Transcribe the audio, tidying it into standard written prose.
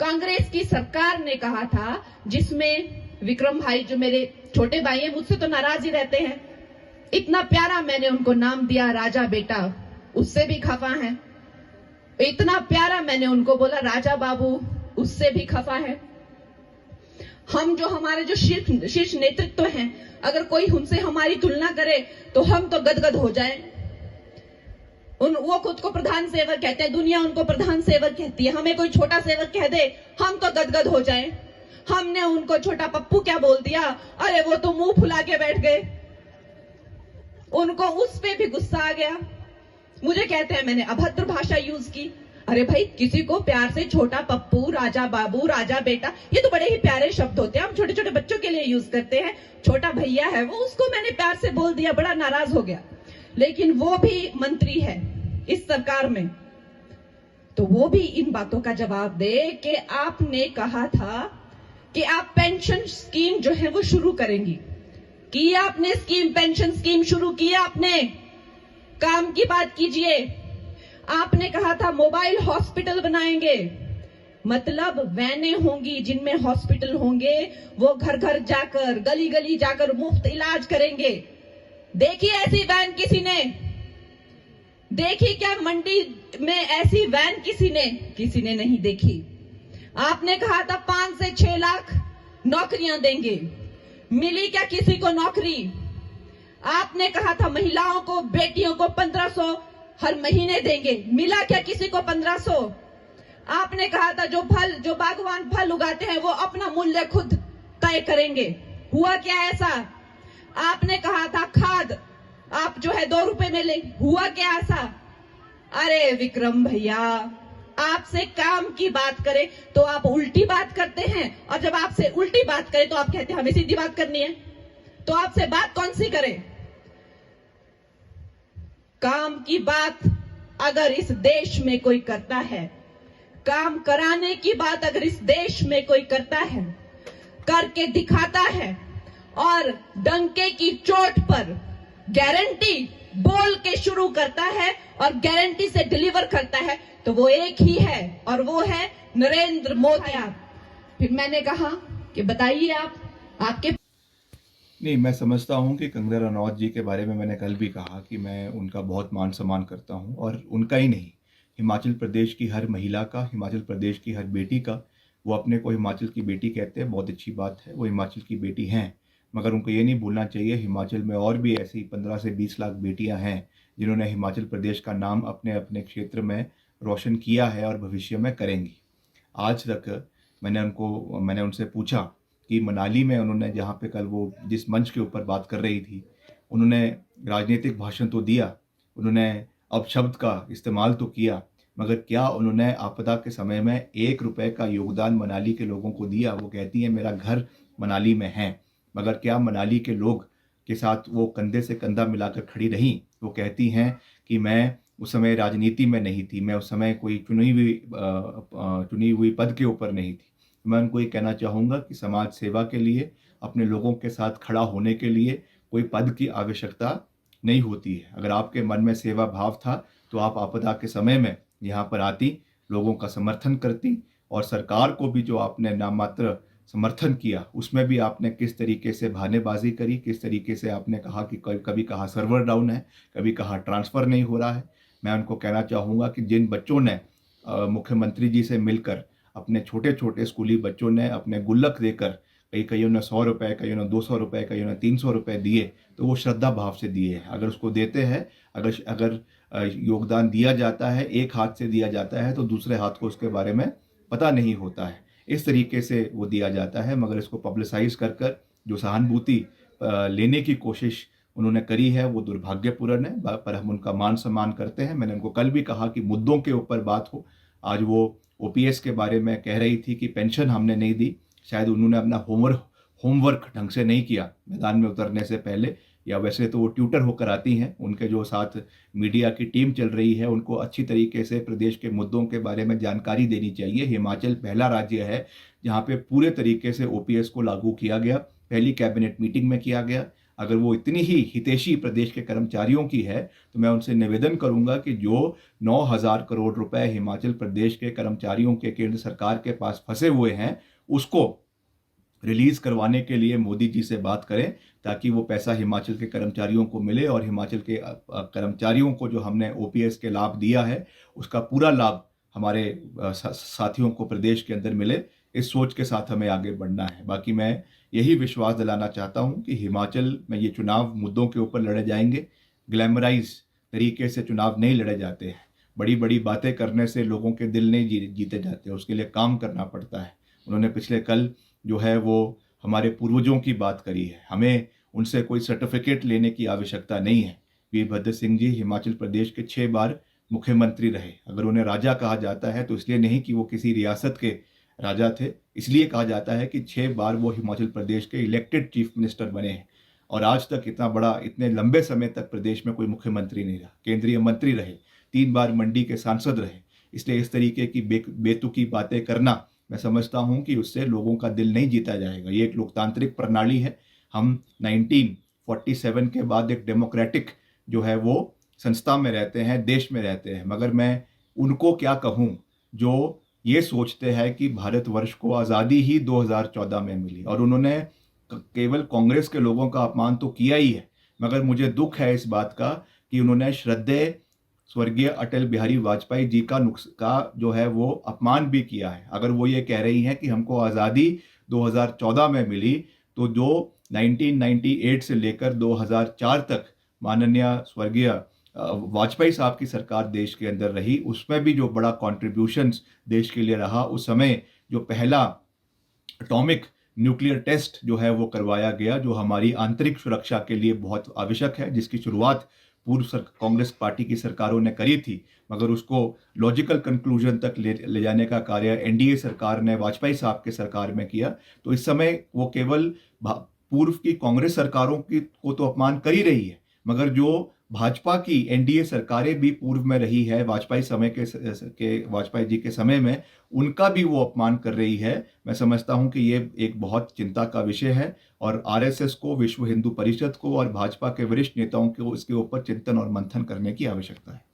कांग्रेस की सरकार ने कहा था, जिसमें विक्रम भाई जो मेरे छोटे भाई हैं, मुझसे तो नाराज ही रहते हैं, इतना प्यारा मैंने उनको नाम दिया राजा बेटा, उससे भी खफा है। इतना प्यारा मैंने उनको बोला राजा बाबू, उससे भी खफा है। हम जो हमारे जो शीर्ष नेतृत्व हैं, अगर कोई हमसे हमारी तुलना करे तो हम तो गदगद हो जाएं। वो खुद को प्रधान सेवक कहते हैं, दुनिया उनको प्रधान सेवक कहती है। हमें कोई छोटा सेवक कह दे, हम तो गदगद हो जाएं। हमने उनको छोटा पप्पू क्या बोल दिया, अरे वो तो मुंह फुला के बैठ गए। उनको उस पे भी गुस्सा आ गया। मुझे कहते हैं मैंने अभद्र भाषा यूज की। अरे भाई, किसी को प्यार से छोटा पप्पू, राजा बाबू, राजा बेटा, ये तो बड़े ही प्यारे शब्द होते हैं, हम छोटे छोटे बच्चों के लिए यूज करते हैं। छोटा भैया है वो, उसको मैंने प्यार से बोल दिया, बड़ा नाराज हो गया। लेकिन वो भी मंत्री है इस सरकार में, तो वो भी इन बातों का जवाब दे कि आपने कहा था कि आप पेंशन स्कीम जो है वो शुरू करेंगी। की आपने स्कीम, पेंशन स्कीम शुरू किया आपने? काम की बात कीजिए। आपने कहा था मोबाइल हॉस्पिटल बनाएंगे, मतलब वैनें होंगी जिनमें हॉस्पिटल होंगे, वो घर घर जाकर, गली गली जाकर मुफ्त इलाज करेंगे। देखी ऐसी वैन किसी ने? देखी क्या मंडी में ऐसी वैन किसी ने नहीं देखी। आपने कहा था 5 से 6 लाख नौकरियां देंगे, मिली क्या किसी को नौकरी? आपने कहा था महिलाओं को, बेटियों को 1500 हर महीने देंगे, मिला क्या किसी को 1500? आपने कहा था जो बागवान फल उगाते हैं वो अपना मूल्य खुद तय करेंगे, हुआ क्या ऐसा? आपने कहा था खाद आप जो है 2 रुपए में ले, हुआ क्या ऐसा? अरे विक्रम भैया, आपसे काम की बात करें तो आप उल्टी बात करते हैं, और जब आपसे उल्टी बात करें तो आप कहते हैं हमें सीधी बात करनी है। तो आपसे बात कौन सी करे? काम की बात अगर इस देश में कोई करता है, काम कराने की बात अगर इस देश में कोई करता है, करके दिखाता है, और डंके की चोट पर गारंटी बोल के शुरू करता है और गारंटी से डिलीवर करता है, तो वो एक ही है, और वो है नरेंद्र मोदी। फिर मैंने कहा कि बताइए आपके नहीं, मैं समझता हूँ कि कंगना रनौत जी के बारे में मैंने कल भी कहा कि मैं उनका बहुत मान सम्मान करता हूँ, और उनका ही नहीं, हिमाचल प्रदेश की हर महिला का, हिमाचल प्रदेश की हर बेटी का। वो अपने को हिमाचल की बेटी कहते हैं, बहुत अच्छी बात है, वो हिमाचल की बेटी हैं, मगर उनको ये नहीं भूलना चाहिए हिमाचल में और भी ऐसी 15 से 20 लाख बेटियां हैं जिन्होंने हिमाचल प्रदेश का नाम अपने अपने क्षेत्र में रोशन किया है और भविष्य में करेंगी। आज तक मैंने उनसे पूछा कि मनाली में उन्होंने, जहाँ पे कल वो जिस मंच के ऊपर बात कर रही थी, उन्होंने राजनीतिक भाषण तो दिया, उन्होंने अपशब्द का इस्तेमाल तो किया, मगर क्या उन्होंने आपदा के समय में 1 रुपए का योगदान मनाली के लोगों को दिया? वो कहती है मेरा घर मनाली में है, मगर क्या मनाली के लोग के साथ वो कंधे से कंधा मिलाकर खड़ी रहीं? वो कहती हैं कि मैं उस समय राजनीति में नहीं थी, मैं उस समय कोई चुनी हुई पद के ऊपर नहीं थी। मैं उनको ये कहना चाहूँगा कि समाज सेवा के लिए, अपने लोगों के साथ खड़ा होने के लिए कोई पद की आवश्यकता नहीं होती है। अगर आपके मन में सेवा भाव था तो आप आपदा के समय में यहाँ पर आती, लोगों का समर्थन करती, और सरकार को भी जो आपने नाममात्र समर्थन किया उसमें भी आपने किस तरीके से बहानेबाजी करी, किस तरीके से आपने कहा कि कभी कहा सर्वर डाउन है, कभी कहा ट्रांसफ़र नहीं हो रहा है। मैं उनको कहना चाहूँगा कि जिन बच्चों ने मुख्यमंत्री जी से मिलकर, अपने छोटे छोटे स्कूली बच्चों ने अपने गुल्लक देकर, कईयों ने 100 रुपये, कईयों ने 200 रुपये, कईयों ने 300 रुपये दिए, तो वो श्रद्धा भाव से दिए हैं। अगर उसको देते हैं, अगर योगदान दिया जाता है, एक हाथ से दिया जाता है तो दूसरे हाथ को उसके बारे में पता नहीं होता है। इस तरीके से वो दिया जाता है, मगर इसको पब्लिसाइज कर जो सहानुभूति लेने की कोशिश उन्होंने करी है वो दुर्भाग्यपूर्ण है, पर हम उनका मान सम्मान करते हैं। मैंने उनको कल भी कहा कि मुद्दों के ऊपर बात हो। आज वो ओपीएस के बारे में कह रही थी कि पेंशन हमने नहीं दी, शायद उन्होंने अपना होमवर्क ढंग से नहीं किया मैदान में उतरने से पहले, या वैसे तो वो ट्यूटर होकर आती हैं, उनके जो साथ मीडिया की टीम चल रही है उनको अच्छी तरीके से प्रदेश के मुद्दों के बारे में जानकारी देनी चाहिए। हिमाचल पहला राज्य है जहाँ पे पूरे तरीके से ओपीएस को लागू किया गया, पहली कैबिनेट मीटिंग में किया गया। अगर वो इतनी ही हितैषी प्रदेश के कर्मचारियों की है तो मैं उनसे निवेदन करूंगा कि जो 9,000 करोड़ रुपए हिमाचल प्रदेश के कर्मचारियों के केंद्र सरकार के पास फंसे हुए हैं उसको रिलीज करवाने के लिए मोदी जी से बात करें, ताकि वो पैसा हिमाचल के कर्मचारियों को मिले और हिमाचल के कर्मचारियों को जो हमने ओपीएस के लाभ दिया है उसका पूरा लाभ हमारे साथियों को प्रदेश के अंदर मिले। इस सोच के साथ हमें आगे बढ़ना है। बाकी मैं यही विश्वास दिलाना चाहता हूं कि हिमाचल में ये चुनाव मुद्दों के ऊपर लड़े जाएंगे। ग्लैमराइज तरीके से चुनाव नहीं लड़े जाते हैं। बड़ी बड़ी बातें करने से लोगों के दिल नहीं जीते जाते, उसके लिए काम करना पड़ता है। उन्होंने पिछले कल जो है वो हमारे पूर्वजों की बात करी है। हमें उनसे कोई सर्टिफिकेट लेने की आवश्यकता नहीं है। वीरभद्र सिंह जी हिमाचल प्रदेश के 6 बार मुख्यमंत्री रहे। अगर उन्हें राजा कहा जाता है तो इसलिए नहीं कि वो किसी रियासत के राजा थे, इसलिए कहा जाता है कि 6 बार वो हिमाचल प्रदेश के इलेक्टेड चीफ मिनिस्टर बने हैं। और आज तक इतने लंबे समय तक प्रदेश में कोई मुख्यमंत्री नहीं रहा। केंद्रीय मंत्री रहे, 3 बार मंडी के सांसद रहे। इसलिए इस तरीके की बेतुकी बातें करना मैं समझता हूं कि उससे लोगों का दिल नहीं जीता जाएगा। ये एक लोकतांत्रिक प्रणाली है। हम 1947 के बाद एक डेमोक्रेटिक जो है वो संस्था में रहते हैं, देश में रहते हैं। मगर मैं उनको क्या कहूं जो ये सोचते हैं कि भारतवर्ष को आज़ादी ही 2014 में मिली और उन्होंने केवल कांग्रेस के लोगों का अपमान तो किया ही है, मगर मुझे दुख है इस बात का कि उन्होंने श्रद्धेय स्वर्गीय अटल बिहारी वाजपेयी जी का जो है वो अपमान भी किया है। अगर वो ये कह रही हैं कि हमको आज़ादी 2014 में मिली, तो जो 1998 से लेकर 2004 तक माननीय स्वर्गीय वाजपेयी साहब की सरकार देश के अंदर रही, उसमें भी जो बड़ा कॉन्ट्रीब्यूशंस देश के लिए रहा, उस समय जो पहला एटॉमिक न्यूक्लियर टेस्ट जो है वो करवाया गया, जो हमारी आंतरिक सुरक्षा के लिए बहुत आवश्यक है, जिसकी शुरुआत पूर्व कांग्रेस पार्टी की सरकारों ने करी थी, मगर उसको लॉजिकल कंक्लूजन तक ले जाने का कार्य एनडीए सरकार ने वाजपेयी साहब के सरकार में किया। तो इस समय वो केवल पूर्व की कांग्रेस सरकारों को तो अपमान कर ही रही है, मगर जो भाजपा की एनडीए सरकारें भी पूर्व में रही है वाजपेयी जी के समय में, उनका भी वो अपमान कर रही है। मैं समझता हूं कि ये एक बहुत चिंता का विषय है और आरएसएस को, विश्व हिंदू परिषद को और भाजपा के वरिष्ठ नेताओं को इसके ऊपर चिंतन और मंथन करने की आवश्यकता है।